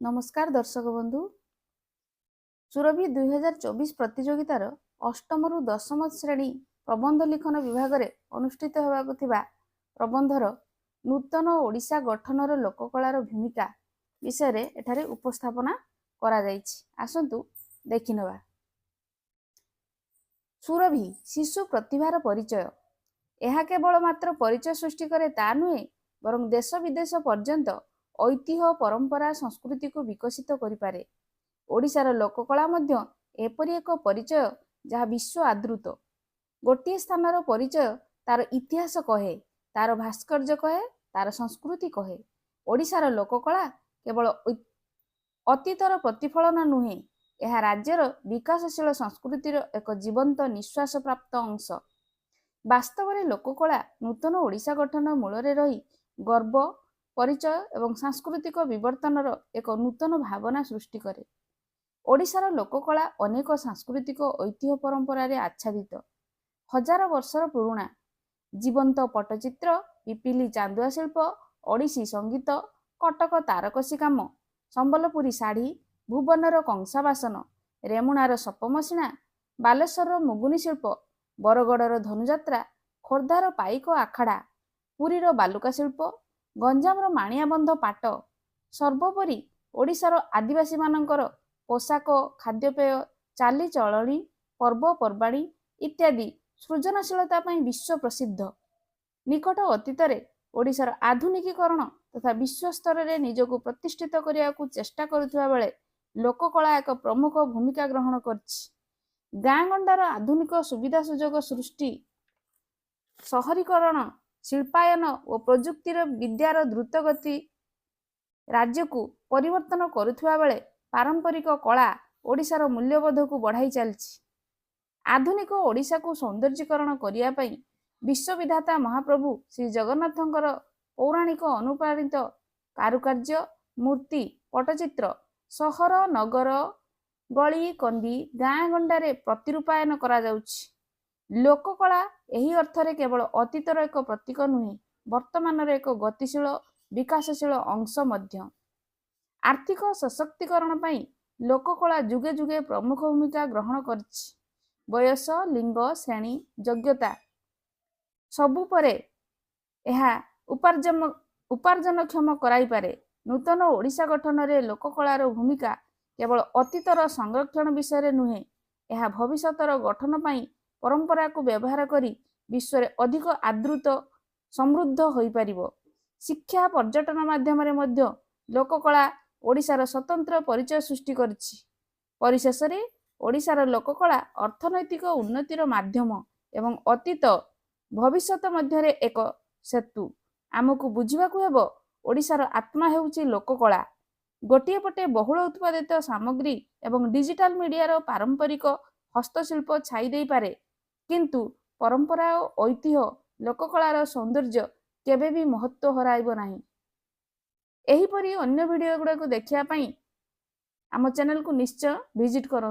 नमस्कार दर्शक बंधु सुरभि 2024 प्रतियोगितार अष्टम रु दशम श्रेणी प्रबंध लिखन विभाग में अनुष्ठित होगाकु थिबा प्रबंधर नूतन ओडिशा गठनर लोककलार भूमिका विषय एठारे उपस्थापना करा जाइछि। आसंतु देखिनवा। सुरभि शिशु प्रतिभार परिचय। यह केवल मात्र परिचय सृष्टि करे ता नुहे बरं देश विदेश पर्यंत ऐतिह्य परंपरा संस्कृति को विकसित करिपारे। ओडिशार लोककला मध्य एपरि एक परिचय जहाँ विश्व आदृत। गोटे स्थानर परिचय तार इतिहास कहे, तार भास्कर्य कहे, तार संस्कृति कहे। ओडिशार लोककला केवल अतीतर प्रतिफलन नुहे, यह राज्यर विकासशील संस्कृतिर एक जीवंत निश्वास प्राप्त अंश। वास्तव में लोककला नूतन ओडिशा गठन मूल रही गर्व परिचय एवं सांस्कृतिक विवर्तनर एक नूतन भावना सृष्टि करे। ओडिशार लोककला अनेक सांस्कृतिक ऐतिह्य परंपरा रे आच्छादित। हजार वर्षर पुराणा जीवंत पट्टचित्र, पिपिली चांदुआ शिल्प, ओडिसी संगीत, कटक तारकसी काम, संबलपुरी शाढ़ी, भुवनर कंसा बासन, रेमुणार सपमसिणा, बालेश्वर मुगुनी शिल्प, बरगड़र धनुजात्रा, खोर्धार पाइक आखड़ा, पुरीर बालुका शिल्प, गंजामर माणियाबंध पाट, सर्वोपरि ओडिशार आदिवासी मानकर पोशाक, खाद्यपेय, चालीचलणी, पर्वपर्वाणी इत्यादि सृजनशीलता विश्व प्रसिद्ध। निकट अतीतरे ओडिशार आधुनिकीकरण तथा विश्व स्तर में निजको प्रतिष्ठित करने को चेष्टा करुवा बेले लोककला एक प्रमुख भूमिका ग्रहण करछि। गाँ गंडार आधुनिक सुविधा सुजोग सृष्टि, शहरीकरण, शिल्पायन और प्रजुक्तिर विद्यार द्रुतगति राज्य को परिवर्तन करुवा बेले पारंपरिक कला ओडिशार मूल्यबोध को बढ़ाई चलछि। आधुनिक ओडिशा को सौंदर्यीकरण करिया पई विश्वविधाता महाप्रभु श्री जगन्नाथंकर पौराणिक अनुप्राणित कारुकार्य, मूर्ति, पट्टचित्र सहर नगर गली कंदी गाँ गंडारे प्रतिरूपायन करा जाउछि। लोककला एही अर्थरे केवल अतीतर एक प्रतीक नुहे, वर्तमान एक गतिशील विकासशील अंश मध्य। आर्थिक सशक्तिकरण पई लोककला जुगे जुगे प्रमुख भूमिका ग्रहण करछि। बयस, लिंग, श्रेणी, योग्यता सबु परे एहा उपार्जनक्षम कराई पारे। नूतन ओडिशा गठन रे लोककलार भूमिका केवल अतीतर संरक्षण विषय नुहे, यह भविष्यतर गठन पई परंपरा को व्यवहार करी विश्व रे अधिक आदृत समृद्ध होई परिबो। शिक्षा पर्यटन माध्यम रे मध्य लोककला ओडिशार स्वतंत्र परिचय सृष्टि करछि। परिशेष रे ओडिशार लोककला अर्थनैतिक उन्नतिर माध्यम एवं अतीत भविष्यत मध्य रे एक सेतु। आमको बुझिबाकू हेबो ओडिशार आत्मा हेउछि लोककला। गोटिए पटे बहुल उत्पादित सामग्री एवं डिजिटल मीडियार पारंपरिक हस्तशिल्प छाई देई पारे, किंतु परंपरा और ऐतिह्य लोककलार सौंदर्य केबे भी महत्व हराइबो नाही। एहीपरि अन्य वीडियो गुडा को देखिया पई आम चैनल को निश्चय विजिट करो।